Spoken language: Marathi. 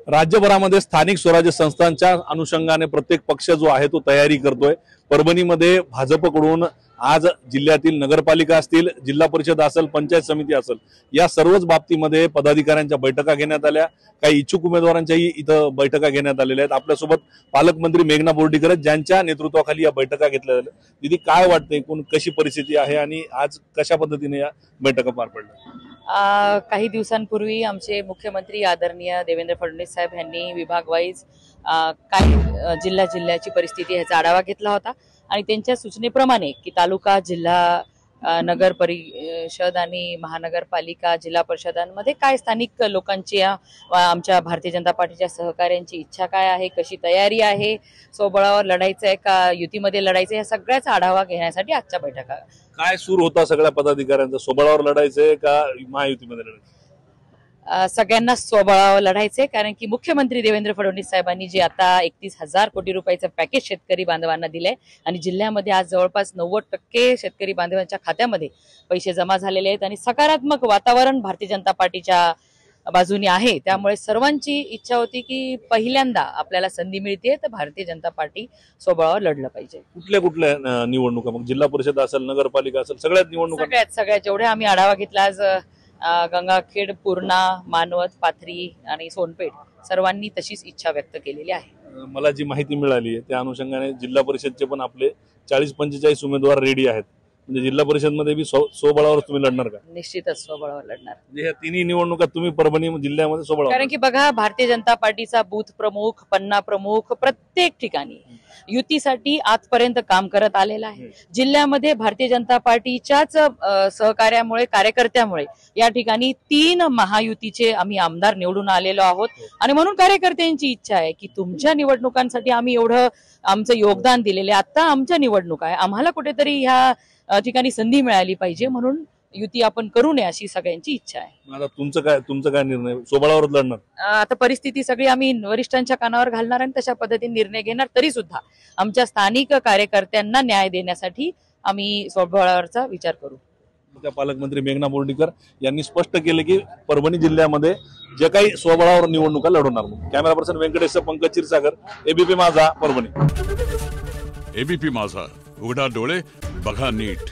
राज्यभरामध्ये स्थानिक स्वराज्य संस्थांच्या अनुषंगाने प्रत्येक पक्ष जो आहे तो तयारी करतोय। परभणीमध्ये भाजपकडून आज जिल्ह्यातील नगरपालिका असतील, जिल्हा परिषद असेल, पंचायत समिती असेल, या सर्वच बाबतीमध्ये पदाधिकाऱ्यांच्या बैठका घेण्यात आल्या। काही इच्छुक उमेदवारांच्याही इथं बैठका घेण्यात आलेल्या आहेत। आपल्यासोबत पालकमंत्री मेघना बोर्डीकर आहेत, ज्यांच्या नेतृत्वाखाली या बैठका घेतल्या गेल्या। दीदी, काय वाटतंय, एकूण कशी परिस्थिती आहे आणि आज कशा पद्धतीने या बैठका पार पडल्या? काही दिवसांपूर्वी आमचे मुख्यमंत्री आदरणीय देवेंद्र फडणवीस साहेब यांनी विभाग वाईज काही जिल्ह्याची परिस्थिती ह्याचा आढावा घेतला होता आणि त्यांच्या सूचनेप्रमाणे की तालुका, जिल्हा, नगर परिषद आणि महानगरपालिका, जिल्हा परिषदांमध्ये काय स्थानिक लोकांची आमच्या भारतीय जनता पार्टीच्या सहकार्यांची इच्छा काय आहे, कशी तयारी आहे, स्वबळावर लढायचं आहे का युतीमध्ये लढायचं, या सगळ्याचा आढावा घेण्यासाठी आजच्या बैठका। काय सूर होता सगळ्या पदाधिकाऱ्यांचा? स्वबळावर लढायचंय का महायुतीमध्ये लढायचं? सगळ्यांना स्वबळावर लढायचे, कारण की मुख्यमंत्री देवेंद्र फडणवीस साहेबांनी जे आता 31,000 कोटी रुपयाचं पॅकेज शेतकरी बांधवांना दिलंय आणि जिल्ह्यामध्ये आज जवळपास 90% शेतकरी बांधवांच्या खात्यामध्ये पैसे जमा झालेले आहेत आणि सकारात्मक वातावरण भारतीय जनता पार्टीच्या बाजूने आहे। त्यामुळे सर्वांची इच्छा होती की पहिल्यांदा आपल्याला संधी मिळते तर भारतीय जनता पार्टी स्वबळावर लढलं पाहिजे। कुठल्या निवडणुका, मग जिल्हा परिषद असेल, नगरपालिका असेल, सगळ्यात निवडणुका? सगळ्यात जेवढे आम्ही आढावा घेतला आज गंगाखेड, पूर्णा, मानवत, पाथरी आणि सोनपेठ सर्वांनी तशीच इच्छा व्यक्त केलेली आहे। मला जी माहिती मिळाली आहे त्या अनुषंगाने जिल्हा परिषदचे पण आपले 40-45 उमेदवार रेडी आहेत। म्हणजे जिल्हा परिषद मध्ये बी स्वबळावर तुम्ही लढणार का? निश्चितच स्वबळावर लढणार। म्हणजे ह्या तिन्ही निवडणुका तुम्ही परभणी जिल्ह्यामध्ये स्वबळावर? कारण की बघा, भारतीय जनता पार्टीचा बूथ प्रमुख, पन्ना प्रमुख प्रत्येक ठिकाणी युतीसाठी आजपर्यंत काम करत आलेला आहे। जिल्ह्यामध्ये भारतीय जनता पार्टीच्याच सहकार्यामुळे, कार्यकर्त्यामुळे या ठिकाणी 3 महायुतीचे आम्ही आमदार निवडून आलेलो आहोत आणि म्हणून कार्यकर्त्यांची इच्छा आहे की तुमच्या निवडणुकांसाठी आम्ही एवढं आमचं योगदान दिलेले, आता आमच्या निवडणूक आहे, आम्हाला कुठेतरी ह्या ठिकाणी संधी मिळाली पाहिजे, म्हणून युती आपण करू नये अशी सगळ्यांची इच्छा आहे। आता तुमचं काय निर्णय? स्वबळावर लढणार? आता परिस्थिती सगळी आम्ही वरिष्ठांच्या कानावर घालणार आणि तशा पद्धतीने निर्णय घेणार। तरी सुद्धा आमच्या स्थानिक कार्यकर्त्यांना न्याय देण्यासाठी आम्ही स्वबळावरचा विचार करू। पालकमंत्री मेघना बोर्डीकर यांनी स्पष्ट केले की परभणी जिल्ह्यामध्ये जे काही स्वबळावर निवडणुका लढवणार। Camera person Venkatesh, Pankaj Kshirsagar, ABP Majha, Parbhani. ABP माझा, उघडा डोळे बघा नीट।